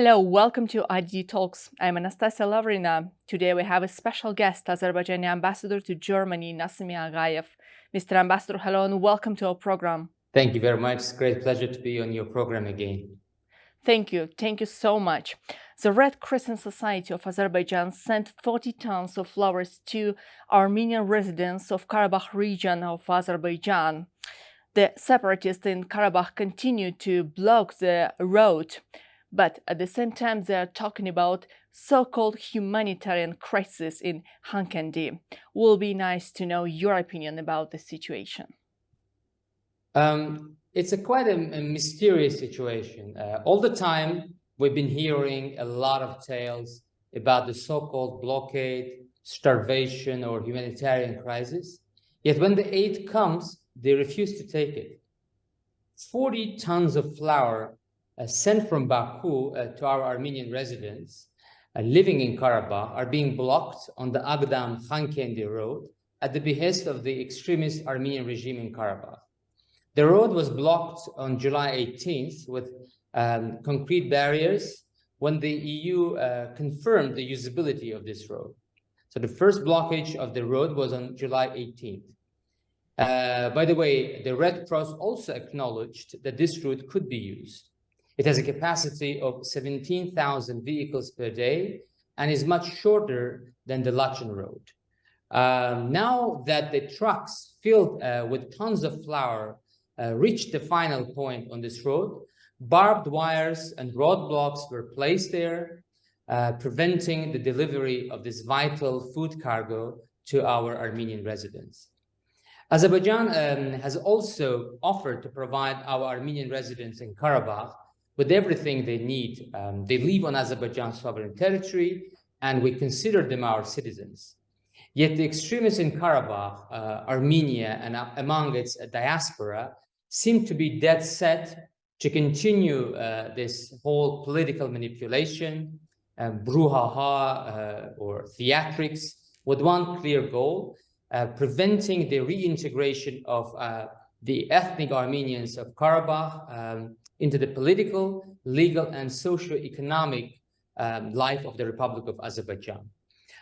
Hello, welcome to ID Talks. I'm Anastasia Lavrina. Today we have a special guest, Azerbaijani Ambassador to Germany, Nasimi Aghayev. Mr. Ambassador, hello and welcome to our program. Thank you very much. It's a great pleasure to be on your program again. Thank you. Thank you so much. The Red Crescent Society of Azerbaijan sent 40 tons of flowers to Armenian residents of Karabakh region of Azerbaijan. The separatists in Karabakh continue to block the road, but at the same time they are talking about so-called humanitarian crisis in Hankendi. Will be nice to know your opinion about the situation. It's quite a mysterious situation. All the time, we've been hearing a lot of tales about the so-called blockade, starvation, or humanitarian crisis. Yet when the aid comes, they refuse to take it. 40 tons of flour sent from Baku to our Armenian residents living in Karabakh are being blocked on the Agdam-Hankendi road at the behest of the extremist Armenian regime in Karabakh. The road was blocked on July 18th with concrete barriers when the EU confirmed the usability of this road. So the first blockage of the road was on July 18th. By the way, the Red Cross also acknowledged that this route could be used. It has a capacity of 17,000 vehicles per day and is much shorter than the Lachen road. Now that the trucks filled with tons of flour reached the final point on this road, barbed wires and roadblocks were placed there, preventing the delivery of this vital food cargo to our Armenian residents. Azerbaijan has also offered to provide our Armenian residents in Karabakh with everything they need. They live on Azerbaijan's sovereign territory, and we consider them our citizens. Yet the extremists in Karabakh, Armenia, and among its diaspora seem to be dead set to continue this whole political manipulation, brouhaha, or theatrics, with one clear goal: preventing the reintegration of the ethnic Armenians of Karabakh into the political, legal, and socio-economic life of the Republic of Azerbaijan.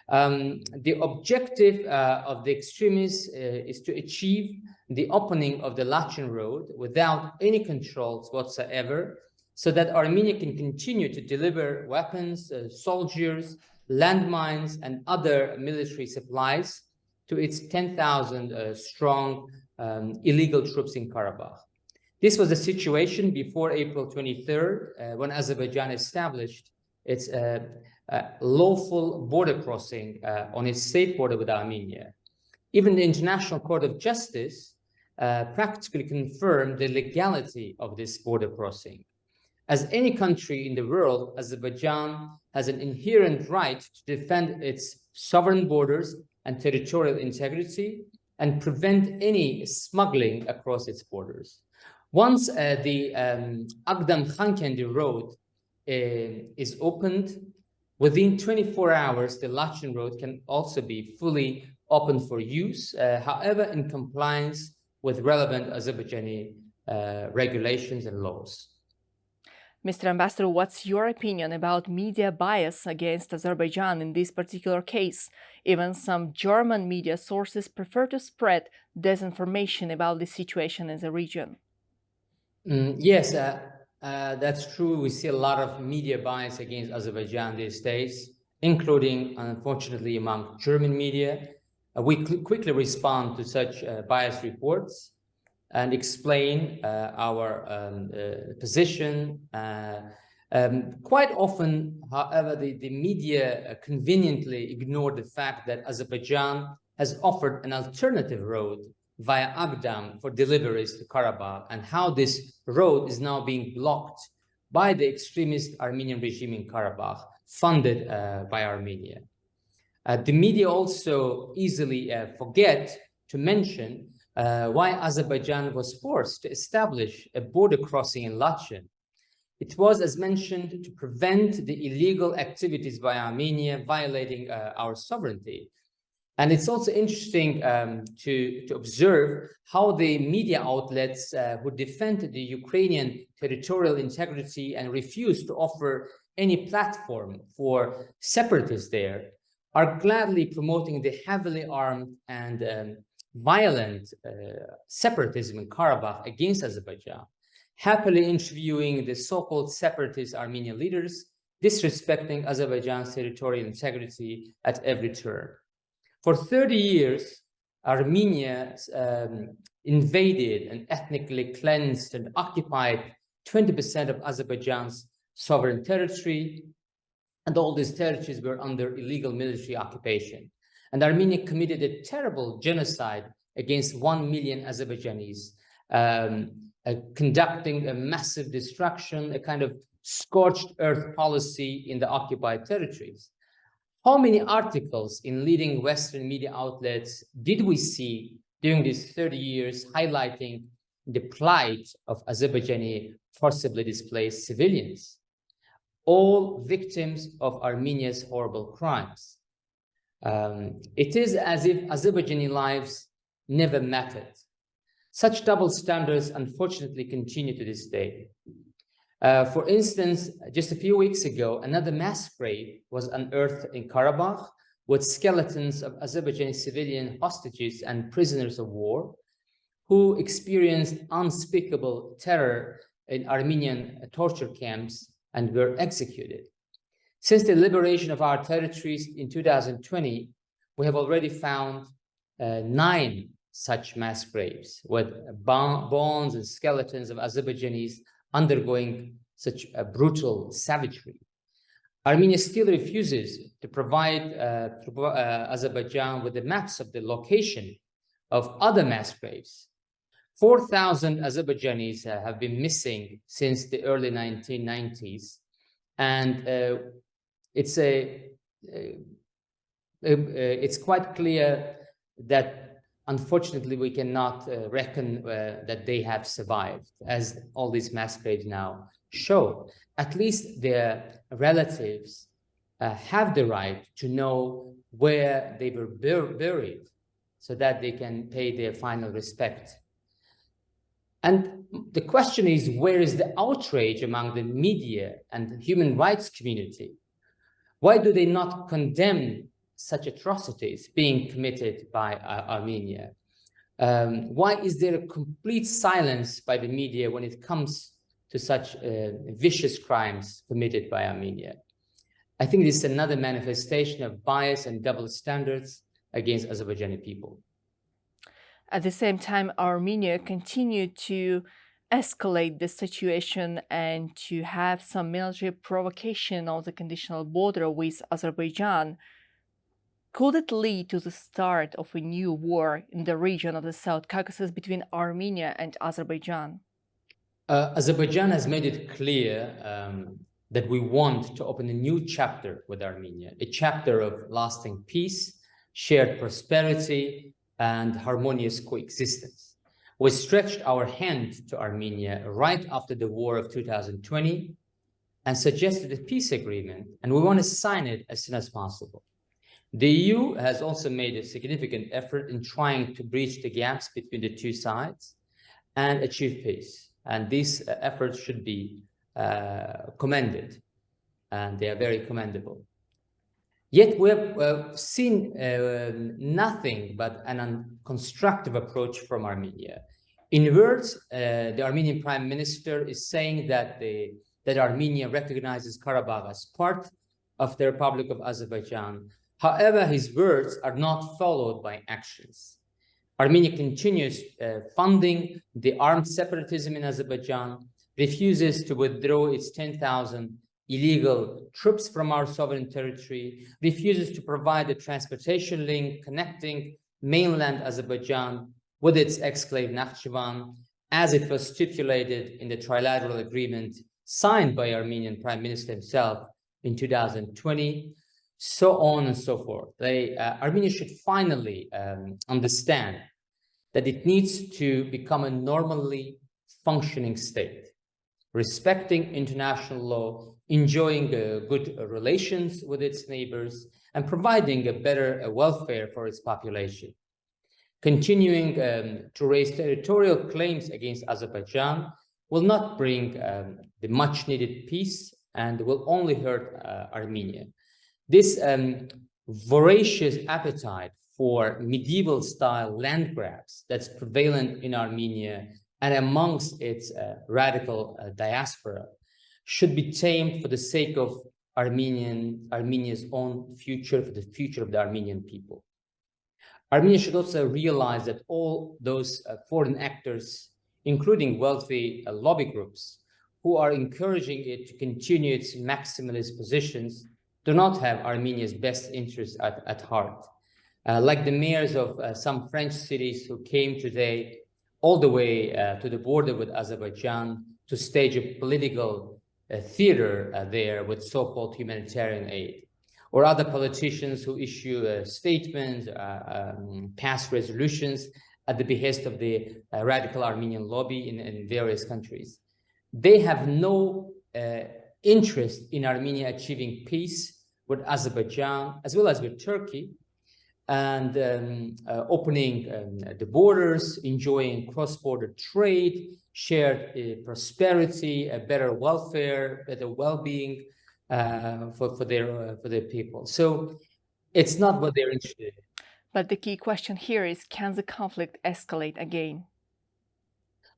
The objective of the extremists is to achieve the opening of the Lachen road without any controls whatsoever, so that Armenia can continue to deliver weapons, soldiers, landmines, and other military supplies to its 10,000 strong illegal troops in Karabakh. This was the situation before April 23rd, when Azerbaijan established its lawful border crossing on its state border with Armenia. Even the International Court of Justice practically confirmed the legality of this border crossing. As any country in the world, Azerbaijan has an inherent right to defend its sovereign borders and territorial integrity and prevent any smuggling across its borders. Once the Agdam-Hankendi road is opened, within 24 hours, the Lachen road can also be fully open for use, however, in compliance with relevant Azerbaijani regulations and laws. Mr. Ambassador, what's your opinion about media bias against Azerbaijan in this particular case? Even some German media sources prefer to spread disinformation about the situation in the region. Yes, that's true. We see a lot of media bias against Azerbaijan these days, including, unfortunately, among German media. We quickly respond to such biased reports and explain our position. Quite often, however, the media conveniently ignore the fact that Azerbaijan has offered an alternative road via Agdam for deliveries to Karabakh, and how this road is now being blocked by the extremist Armenian regime in Karabakh, funded by Armenia. The media also easily forget to mention why Azerbaijan was forced to establish a border crossing in Lachen. It was, as mentioned, to prevent the illegal activities by Armenia violating our sovereignty. And it's also interesting to observe how the media outlets who defend the Ukrainian territorial integrity and refuse to offer any platform for separatists there, are gladly promoting the heavily armed and violent separatism in Karabakh against Azerbaijan, happily interviewing the so-called separatist Armenian leaders, disrespecting Azerbaijan's territorial integrity at every turn. For 30 years, Armenia invaded and ethnically cleansed and occupied 20% of Azerbaijan's sovereign territory, and all these territories were under illegal military occupation. And Armenia committed a terrible genocide against 1 million Azerbaijanis, conducting a massive destruction, a kind of scorched earth policy in the occupied territories. How many articles in leading Western media outlets did we see during these 30 years highlighting the plight of Azerbaijani forcibly displaced civilians, all victims of Armenia's horrible crimes? It is as if Azerbaijani lives never mattered. Such double standards unfortunately continue to this day. For instance, just a few weeks ago, another mass grave was unearthed in Karabakh with skeletons of Azerbaijani civilian hostages and prisoners of war who experienced unspeakable terror in Armenian torture camps and were executed. Since the liberation of our territories in 2020, we have already found 9 such mass graves with bones and skeletons of Azerbaijanis undergoing such a brutal savagery. Armenia still refuses to provide Azerbaijan with the maps of the location of other mass graves. 4,000 Azerbaijanis have been missing since the early 1990s, and it's quite clear that unfortunately we cannot reckon that they have survived, as all these mass graves now show. At least their relatives have the right to know where they were buried so that they can pay their final respect. And the question is, where is the outrage among the media and the human rights community? Why do they not condemn such atrocities being committed by Armenia? Why is there a complete silence by the media when it comes to such vicious crimes committed by Armenia? I think this is another manifestation of bias and double standards against Azerbaijani people. At the same time, Armenia continued to escalate the situation and to have some military provocation on the conditional border with Azerbaijan. Could it lead to the start of a new war in the region of the South Caucasus between Armenia and Azerbaijan? Azerbaijan has made it clear that we want to open a new chapter with Armenia, a chapter of lasting peace, shared prosperity, and harmonious coexistence. We stretched our hand to Armenia right after the war of 2020 and suggested a peace agreement, and we want to sign it as soon as possible. The EU has also made a significant effort in trying to bridge the gaps between the two sides and achieve peace. And these efforts should be commended, and they are very commendable. Yet we have seen nothing but an unconstructive approach from Armenia. In words, the Armenian Prime Minister is saying that Armenia recognizes Karabakh as part of the Republic of Azerbaijan. However, his words are not followed by actions. Armenia continues funding the armed separatism in Azerbaijan, refuses to withdraw its 10,000 illegal troops from our sovereign territory, refuses to provide a transportation link connecting mainland Azerbaijan with its exclave Nakhchivan, as it was stipulated in the trilateral agreement signed by Armenian Prime Minister himself in 2020, so on and so forth. Armenia should finally understand that it needs to become a normally functioning state, respecting international law, enjoying good relations with its neighbors, and providing a better welfare for its population. Continuing to raise territorial claims against Azerbaijan will not bring the much-needed peace and will only hurt Armenia. This voracious appetite for medieval-style land grabs that's prevalent in Armenia and amongst its radical diaspora should be tamed for the sake of Armenia's own future, for the future of the Armenian people. Armenia should also realize that all those foreign actors, including wealthy lobby groups, who are encouraging it to continue its maximalist positions, do not have Armenia's best interests at heart. Like the mayors of some French cities who came today all the way to the border with Azerbaijan to stage a political theater there with so-called humanitarian aid, or other politicians who issue statements, pass resolutions at the behest of the radical Armenian lobby in various countries. They have no interest in Armenia achieving peace with Azerbaijan, as well as with Turkey, and opening the borders, enjoying cross-border trade, shared prosperity, a better welfare, better well-being for their people. So it's not what they're interested in. But the key question here is, can the conflict escalate again?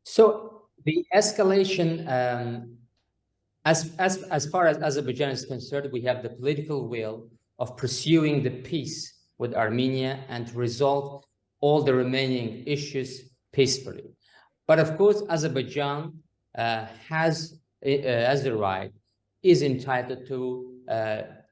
So the escalation, as far as Azerbaijan is concerned, we have the political will of pursuing the peace with Armenia and to resolve all the remaining issues peacefully. But of course, Azerbaijan has the right, is entitled to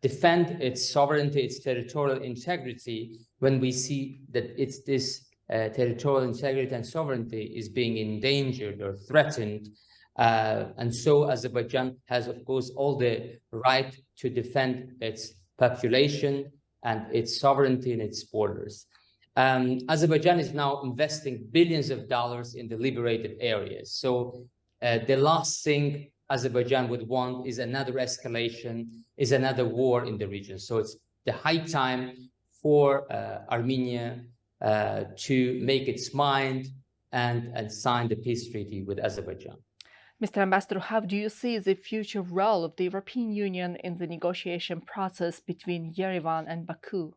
defend its sovereignty, its territorial integrity, when we see that this territorial integrity and sovereignty is being endangered or threatened. And so Azerbaijan has, of course, all the right to defend its population and its sovereignty and its borders. Azerbaijan is now investing billions of dollars in the liberated areas. So the last thing Azerbaijan would want is another escalation, is another war in the region. So it's the high time for Armenia to make its mind and sign the peace treaty with Azerbaijan. Mr. Ambassador, how do you see the future role of the European Union in the negotiation process between Yerevan and Baku?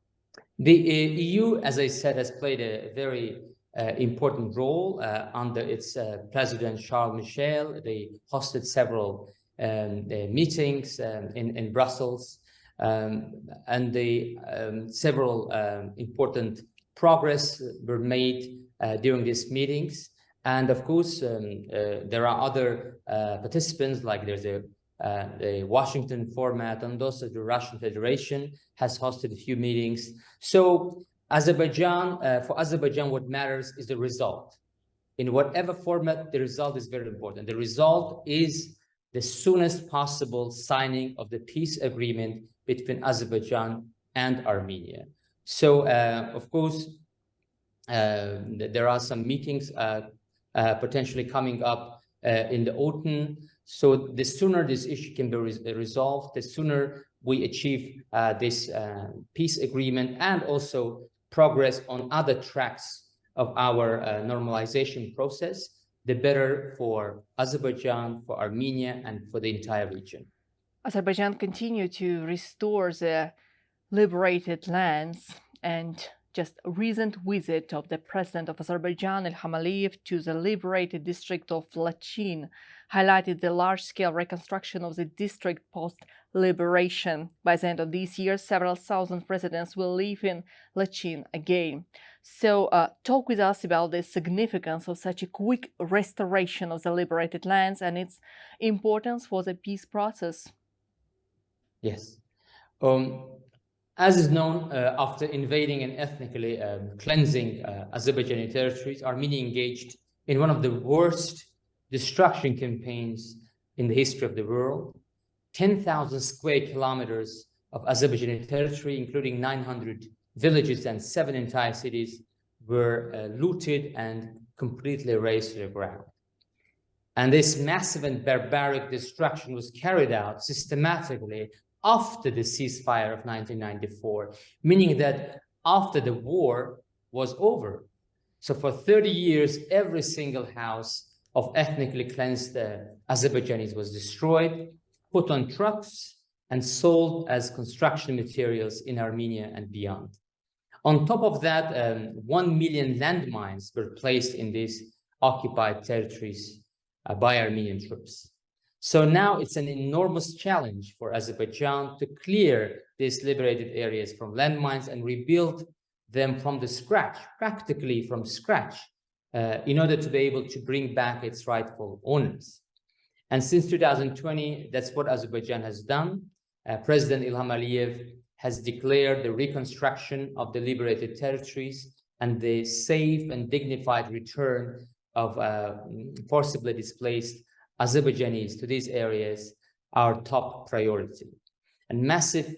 The EU, as I said, has played a very important role under its President Charles Michel. They hosted several meetings in Brussels, and several important progress were made during these meetings. And of course, there are other participants, like there's the Washington format, and also the Russian Federation has hosted a few meetings. So Azerbaijan, for Azerbaijan, what matters is the result. In whatever format, the result is very important. The result is the soonest possible signing of the peace agreement between Azerbaijan and Armenia. So, of course, there are some meetings potentially coming up in the autumn. So the sooner this issue can be resolved, the sooner we achieve this peace agreement and also progress on other tracks of our normalization process, the better for Azerbaijan, for Armenia, and for the entire region. Azerbaijan continued to restore the liberated lands, and just a recent visit of the president of Azerbaijan, Ilham Aliyev, to the liberated district of Lachin highlighted the large-scale reconstruction of the district post-liberation. By the end of this year, several thousand residents will live in Lachin again. So talk with us about the significance of such a quick restoration of the liberated lands and its importance for the peace process. Yes. As is known, after invading and ethnically cleansing Azerbaijani territories, Armenia engaged in one of the worst destruction campaigns in the history of the world. 10,000 square kilometers of Azerbaijani territory, including 900 villages and 7 entire cities, were looted and completely razed to the ground. And this massive and barbaric destruction was carried out systematically after the ceasefire of 1994, meaning that after the war was over. So for 30 years, every single house of ethnically cleansed Azerbaijanis was destroyed. put on trucks and sold as construction materials in Armenia and beyond. On top of that, 1 million landmines were placed in these occupied territories by Armenian troops. So now it's an enormous challenge for Azerbaijan to clear these liberated areas from landmines and rebuild them from the scratch, practically from scratch, in order to be able to bring back its rightful owners. And since 2020, that's what Azerbaijan has done. President Ilham Aliyev has declared the reconstruction of the liberated territories and the safe and dignified return of forcibly displaced Azerbaijanis to these areas our top priority. And massive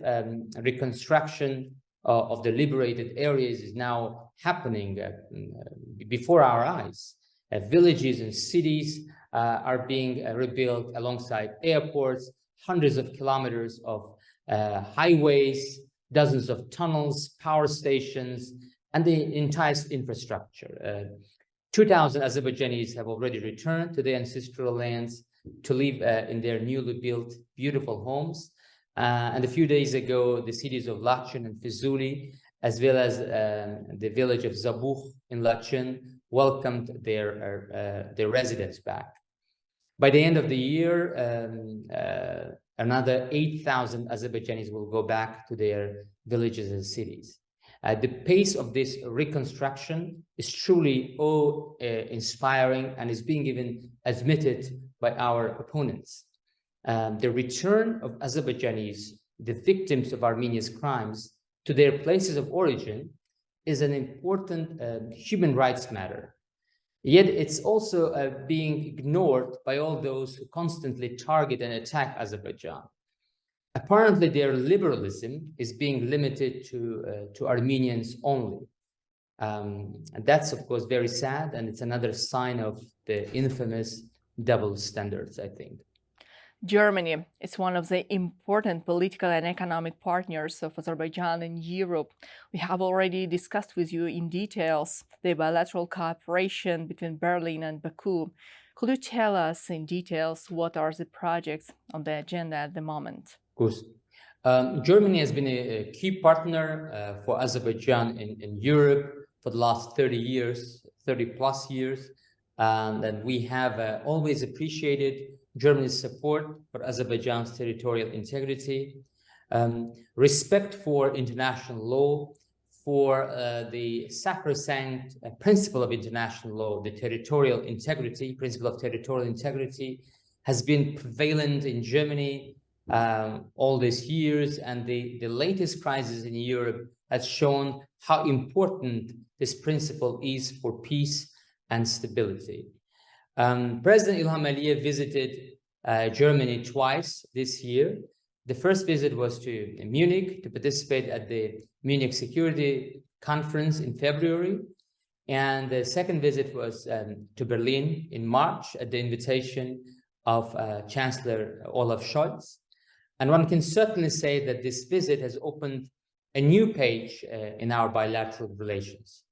reconstruction of the liberated areas is now happening before our eyes. Villages and cities are being rebuilt alongside airports, hundreds of kilometers of highways, dozens of tunnels, power stations, and the entire infrastructure. 2,000 Azerbaijanis have already returned to their ancestral lands to live in their newly built, beautiful homes. And a few days ago, the cities of Laçın and Fizuli, as well as the village of Zabukh in Laçın, welcomed their residents back. By the end of the year, another 8,000 Azerbaijanis will go back to their villages and cities. The pace of this reconstruction is truly awe-inspiring and is being even admitted by our opponents. The return of Azerbaijanis, the victims of Armenia's crimes, to their places of origin is an important human rights matter. Yet it's also being ignored by all those who constantly target and attack Azerbaijan. Apparently, their liberalism is being limited to Armenians only. And that's, of course, very sad, and it's another sign of the infamous double standards, I think. Germany is one of the important political and economic partners of Azerbaijan in Europe. We have already discussed with you in details the bilateral cooperation between Berlin and Baku. Could you tell us in details what are the projects on the agenda at the moment? Of course. Germany has been a key partner for Azerbaijan in Europe for the last 30 plus years. And we have always appreciated Germany's support for Azerbaijan's territorial integrity, respect for international law, for the sacrosanct principle of international law, the territorial integrity, principle of territorial integrity has been prevalent in Germany all these years, and the latest crisis in Europe has shown how important this principle is for peace and stability. President Ilham Aliyev visited Germany twice this year. The first visit was to Munich to participate at the Munich Security Conference in February. And the second visit was to Berlin in March at the invitation of Chancellor Olaf Scholz. And one can certainly say that this visit has opened a new page in our bilateral relations.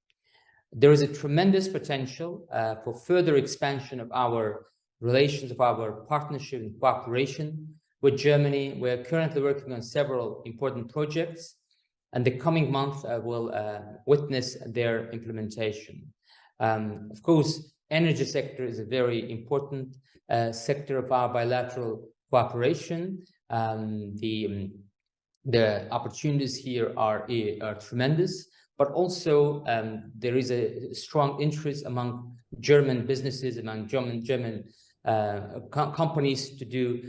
There is a tremendous potential for further expansion of our relations, of our partnership and cooperation with Germany. We're currently working on several important projects, and the coming month will witness their implementation. Of course, energy sector is a very important sector of our bilateral cooperation. The opportunities here are tremendous, but also there is a strong interest among German businesses, among German companies to do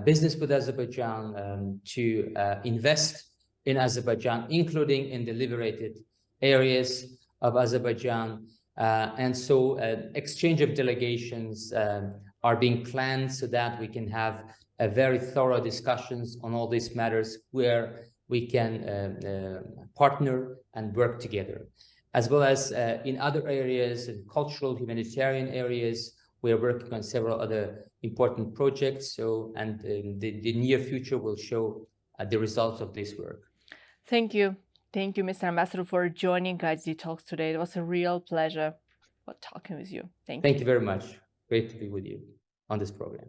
business with Azerbaijan, to invest in Azerbaijan, including in the liberated areas of Azerbaijan. And so exchange of delegations are being planned so that we can have a very thorough discussions on all these matters where we can partner and work together. As well as in other areas, in cultural, humanitarian areas, we are working on several other important projects. So, and the near future will show the results of this work. Thank you. Thank you, Mr. Ambassador, for joining Guides Talks today. It was a real pleasure talking with you. Thank you. Thank you very much. Great to be with you on this program.